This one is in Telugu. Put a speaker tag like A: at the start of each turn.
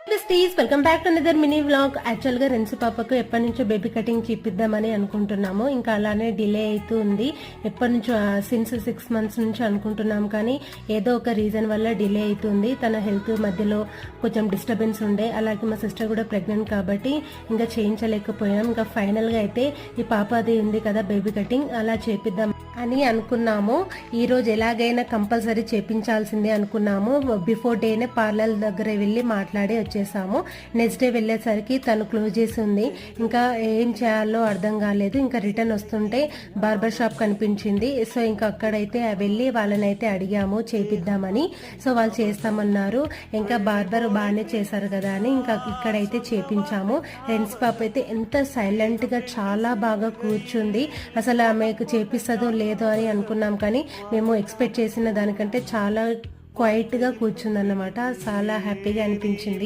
A: Please welcome back to another mini vlog. Actual గా రెన్సు పాపకు ఎప్పటి నుంచో బేబీ కటింగ్ చేపిద్దామని అనుకుంటున్నాము. ఇంకా అలానే డిలే అవుతూ ఉంది. ఎప్పటి నుంచో సిన్స్ 6 months నుంచి అనుకుంటున్నాం, కానీ ఏదో ఒక రీజన్ వల్ల డిలే అవుతుంది. తన హెల్త్ మధ్యలో కొంచెం డిస్టర్బెన్స్ ఉండే, అలాగే మా సిస్టర్ కూడా ప్రెగ్నెంట్ కాబట్టి ఇంకా చేయించలేకపోయాం. ఇంకా ఫైనల్ గా అయితే ఈ పాప అది ఉంది కదా బేబీ కటింగ్, అలా చేపిద్దాం అని అనుకున్నాము. ఈ రోజు ఎలాగైనా కంపల్సరీ చేపించాల్సిందే అనుకున్నాము. బిఫోర్ డేనే పార్లర్ దగ్గర వెళ్ళి మాట్లాడి వచ్చేసాము. నెక్స్ట్ డే వెళ్ళేసరికి తను క్లోజ్ చేసి ఉంది. ఇంకా ఏం చేయాలో అర్థం కాలేదు. ఇంకా రిటర్న్ వస్తుంటే బార్బర్ షాప్ కనిపించింది. సో ఇంకా అక్కడైతే వెళ్ళి వాళ్ళని అయితే అడిగాము చేపిద్దామని. సో వాళ్ళు చేస్తామన్నారు. ఇంకా బార్బర్ బాగానే చేశారు కదా అని ఇంకా ఇక్కడైతే చేపించాము. రెన్స్ పాప అయితే ఎంత సైలెంట్ గా చాలా బాగా కూర్చుంది. అసలు ఆమెకు చేపిస్తుందో లేదో అని అనుకున్నాం, కానీ మేము ఎక్స్పెక్ట్ చేసిన దానికంటే చాలా క్వైట్ గా కూర్చుందన్నమాట. చాలా హ్యాపీగా అనిపించింది.